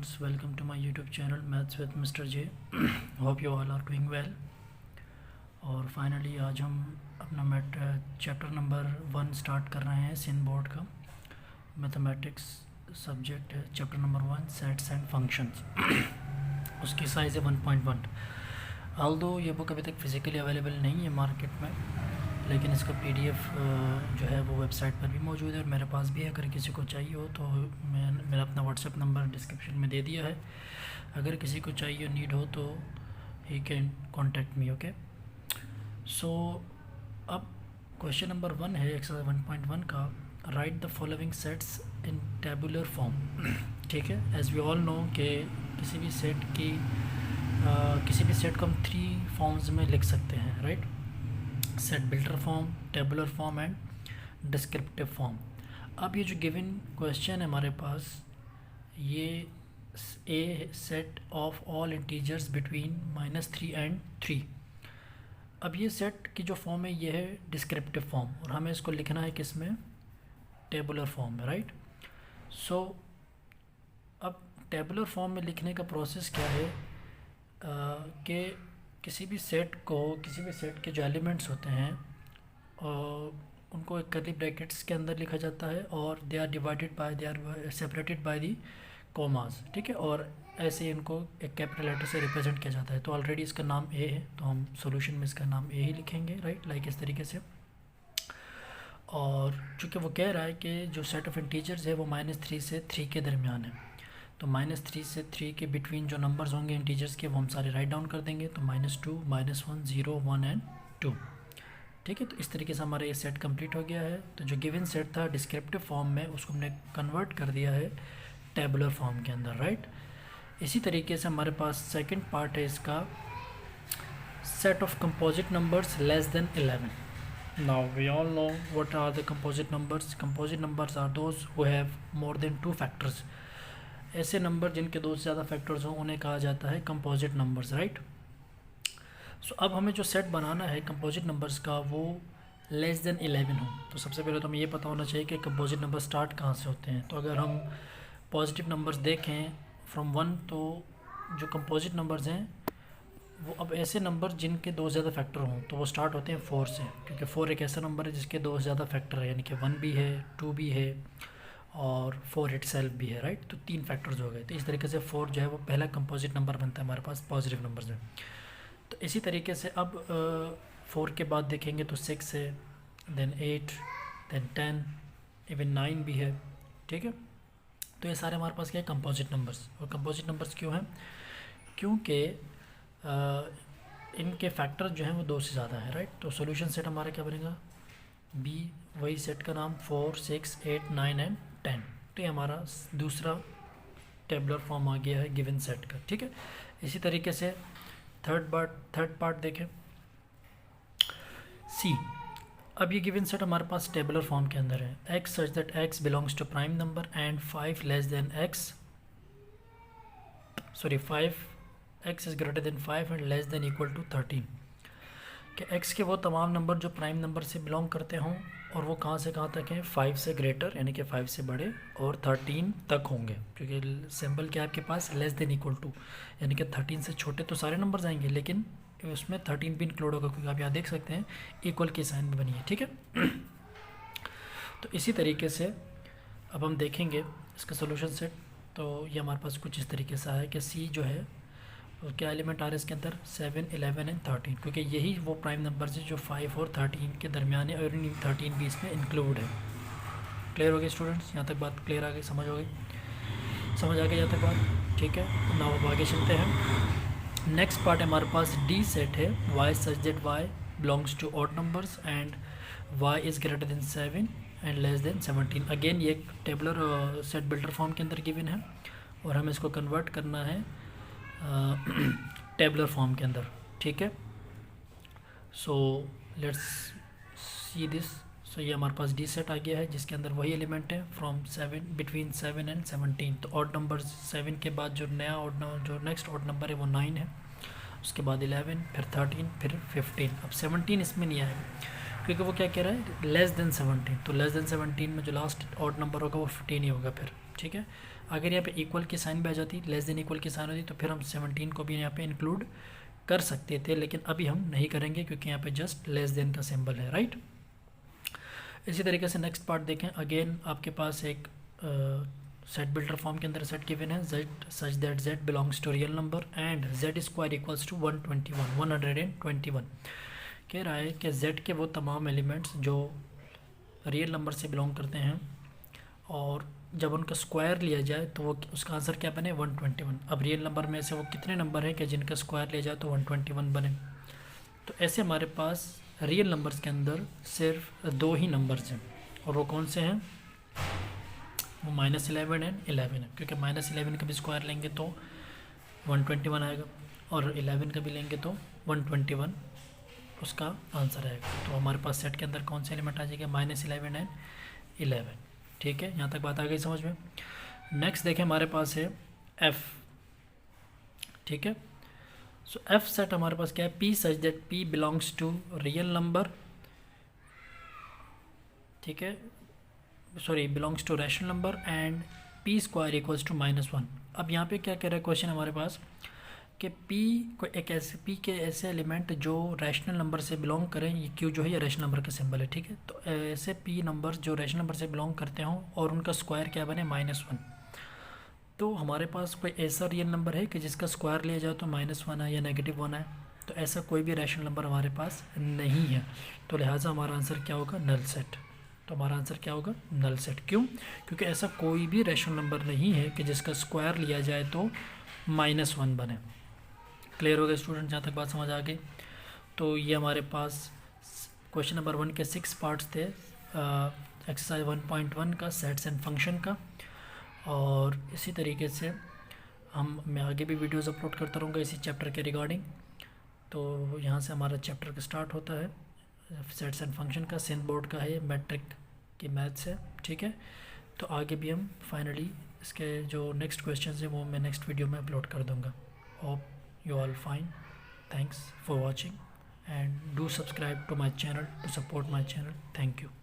students, welcome to my YouTube channel Maths with Mr. J. Hope you all are doing well. और finally आज हम अपना chapter number 1 start कर रहे हैं सिन बोर्ड का मैथमेटिक्स सब्जेक्ट है। Chapter number 1 sets and functions. उसकी साइज़ है 1.1। ऑल्दो ये बुक अभी तक फिज़िकली अवेलेबल नहीं है मार्केट में, लेकिन इसका PDF जो है वो वेबसाइट पर भी मौजूद है और मेरे पास भी है। अगर किसी को चाहिए हो तो मेरा अपना व्हाट्सएप नंबर डिस्क्रिप्शन में दे दिया है। अगर किसी को चाहिए नीड हो तो he can contact me. Okay, so अब क्वेश्चन नंबर 1 है एक्सरसाइज 1.1 का। Write the following sets in tabular form. ठीक है, एज वी ऑल नो कि किसी भी सेट को हम 3 फॉर्म्स में लिख सकते हैं, right? Set builder form, tabular form and descriptive form. अब ये जो गिवन क्वेश्चन है हमारे पास, ये a set of all integers between -3 and 3। अब ये सेट की जो फॉर्म है ये है डिस्क्रिप्टिव फॉर्म और हमें इसको लिखना है किस में? टेबुलर फॉर्म में, राइट? सो अब टेबुलर फॉर्म में लिखने का प्रोसेस क्या है कि किसी भी सेट के जो एलिमेंट्स होते हैं उनको एक कर्ली ब्रैकेट्स के अंदर लिखा जाता है और they are separated by the commas. ठीक है, और ऐसे इनको एक कैपिटल लेटर से रिप्रेजेंट किया जाता है। तो ऑलरेडी इसका नाम ए है तो हम सॉल्यूशन में इसका नाम ए ही लिखेंगे, राइट? लाइक इस तरीके से। और चूँकि वो कह रहा है कि जो सेट ऑफ इंटीजर्स है वो -3 से 3 के दरमियान है, तो -3 से 3 के बिटवीन जो नंबर्स होंगे इंटीजर्स के वो हम सारे राइट डाउन कर देंगे। तो -2, -1, 0, 1 एंड 2। ठीक है, तो इस तरीके से हमारा ये सेट कंप्लीट हो गया है। तो जो गिवन सेट था डिस्क्रिप्टिव फॉर्म में, उसको हमने कन्वर्ट कर दिया है टेबुलर फॉर्म के अंदर, राइट? इसी तरीके से हमारे पास सेकंड पार्ट है इसका, set of composite numbers less than 11। Now we all know what are the composite numbers. Composite numbers are those who have more than 2 factors. ऐसे नंबर जिनके 2 से ज़्यादा फैक्टर्स हों उन्हें कहा जाता है कंपोजिट नंबर्स, राइट? सो अब हमें जो सेट बनाना है कंपोजिट नंबर्स का वो लेस देन 11 हो। तो सबसे पहले तो हमें ये पता होना चाहिए कि कंपोजिट नंबर स्टार्ट कहाँ से होते हैं। तो अगर हम पॉजिटिव नंबर्स देखें फ्रॉम 1, तो जो कंपोजिट नंबर्स हैं वो अब ऐसे नंबर जिनके 2 से ज़्यादा फैक्टर हों तो वो स्टार्ट होते हैं 4 से, क्योंकि 4 एक ऐसा नंबर है जिसके 2 से ज़्यादा फैक्टर है, यानी कि 1 भी है, 2 भी है और 4 इटसेल्फ भी है, राइट? तो 3 फैक्टर्स हो गए। तो इस तरीके से 4 जो है वो पहला कंपोजिट नंबर बनता है हमारे पास पॉजिटिव नंबर्स में। तो इसी तरीके से अब 4 के बाद देखेंगे तो 6 है, देन 8, देन 10, इवन 9 भी है। ठीक है, तो ये सारे हमारे पास क्या है? Composite numbers. और कंपोजिट नंबर्स क्यों हैं? क्योंकि इनके फैक्टर जो हैं वो 2 से ज़्यादा है, राइट? तो सॉल्यूशन सेट हमारा क्या बनेगा? बी, वही सेट का नाम 4, 6, 8, 9 एंड 10। तो ये हमारा दूसरा टेबुलर फॉर्म आ गया है गिवन सेट का। ठीक है, इसी तरीके से थर्ड पार्ट देखें, सी। अब ये गिवन सेट हमारे पास टेबुलर फॉर्म के अंदर है। X such that x belongs to prime number and 5 x is greater than 5 and less than equal to 13। कि एक्स के वो तमाम नंबर जो प्राइम नंबर से बिलोंग करते हों और वो कहाँ से कहाँ तक हैं? 5 से ग्रेटर यानी कि 5 से बड़े और 13 तक होंगे, क्योंकि सिंबल क्या है आपके पास? लेस देन इक्वल टू, यानी कि 13 से छोटे तो सारे नंबर्स आएंगे लेकिन उसमें 13 भी इंक्लूड होगा, क्योंकि आप यहाँ देख सकते हैं इक्वल की साइन में बनी है। ठीक है, तो इसी तरीके से अब हम देखेंगे इसका सोल्यूशन सेट। तो ये हमारे पास कुछ इस तरीके से है कि सी जो है क्या एलिमेंट आ रहे हैं इसके अंदर? 7, 11 एंड 13, क्योंकि यही वो प्राइम नंबर है जो 5 और 13 के दरमियान है और 13 भी इसमें इंक्लूड है। क्लियर हो गई स्टूडेंट्स? यहाँ तक बात क्लियर आ गई, समझ आ गई यहाँ तक बात? ठीक है, तो नाउ अब आगे चलते हैं। नेक्स्ट पार्ट हमारे पास डी सेट है, Y such that Y belongs to odd numbers and Y is greater than 7 and less than 17। Again ये एक टेबुलर सेट बिल्डर फॉर्म के अंदर गिवन है और हमें इसको कन्वर्ट करना है टेबुलर फॉर्म के अंदर। ठीक है, सो लेट्स सी दिस। सो ये हमारे पास डी सेट आ गया है जिसके अंदर वही एलिमेंट है बिटवीन 7 एंड 17। तो ऑड नंबर 7 के बाद जो नेक्स्ट ऑड नंबर है वो 9 है, उसके बाद 11, फिर 13, फिर 15। अब 17 इसमें नहीं आएगा क्योंकि वो क्या कह रहा है? Less than 17। तो लेस देन 17 में जो लास्ट ऑड नंबर होगा वो 15 ही होगा फिर। ठीक है, अगर यहाँ पे इक्वल की साइन भी आ जाती, लेस देन इक्वल की साइन होती, तो फिर हम 17 को भी यहाँ पे इंक्लूड कर सकते थे, लेकिन अभी हम नहीं करेंगे क्योंकि यहाँ पे जस्ट लेस देन का सिंबल है, राइट। इसी तरीके से नेक्स्ट पार्ट देखें। अगेन आपके पास एक सेट बिल्डर फॉर्म के अंदर सेट गिवन है, z such that z belongs to real number and z square equals to 121 कह रहा है कि z के वो तमाम एलिमेंट्स जो रियल नंबर से बिलोंग करते हैं और जब उनका स्क्वायर लिया जाए तो वो उसका आंसर क्या बने 121। अब रियल नंबर में से वो कितने नंबर हैं कि जिनका स्क्वायर लिया जाए तो 121 बने। तो ऐसे हमारे पास रियल नंबर्स के अंदर सिर्फ 2 ही नंबर्स हैं, और वो कौन से हैं, वो -11 एंड 11 है, क्योंकि -11 का भी स्क्वायर लेंगे तो 121 आएगा और 11 का भी लेंगे तो 121 उसका आंसर आएगा। तो हमारे पास सेट के अंदर कौन से एलिमेंट आ जाएगा, -11 एंड 11। ठीक है, यहाँ तक बात आ गई समझ में। नेक्स्ट देखें, हमारे पास है f। ठीक है, सो f सेट हमारे पास क्या है, p such that p belongs to real number, ठीक है, sorry belongs to rational number and p square equals to -1। अब यहाँ पे क्या कह रहा है क्वेश्चन हमारे पास कि p को एक ऐसे p के ऐसे एलिमेंट जो रैशनल नंबर से बिलोंग करें, ये q जो है ये रैशनल नंबर का सिंबल है, ठीक है। तो ऐसे p नंबर जो रैशनल नंबर से बिलोंग करते हों और उनका स्क्वायर क्या बने -1। तो हमारे पास कोई ऐसा रियल नंबर है कि जिसका स्क्वायर लिया जाए तो -1 है या -1 है, तो ऐसा कोई भी रैशनल नंबर हमारे पास नहीं है। तो लिहाजा हमारा आंसर क्या होगा, नल सेट। तो हमारा आंसर क्या होगा, नल सेट। क्यों, क्योंकि ऐसा कोई भी रैशनल नंबर नहीं है कि जिसका स्क्वायर लिया जाए तो -1 बने। क्लियर हो गया स्टूडेंट, जहाँ तक बात समझ आ गई। तो ये हमारे पास क्वेश्चन नंबर 1 के 6 पार्ट्स थे, एक्सरसाइज 1.1 का सेट्स एंड फंक्शन का। और इसी तरीके से मैं आगे भी वीडियोस अपलोड करता रहूँगा इसी चैप्टर के रिगार्डिंग। तो यहाँ से हमारा चैप्टर का स्टार्ट होता है सेट्स एंड फंक्शन का, सिंध बोर्ड का है, मैट्रिक की मैथ्स है, ठीक है। तो आगे भी हम फाइनली इसके जो नेक्स्ट क्वेश्चन है वो मैं नेक्स्ट वीडियो में अपलोड कर दूँगा। Hope you all fine. Thanks for watching and do subscribe to my channel to support my channel. Thank you.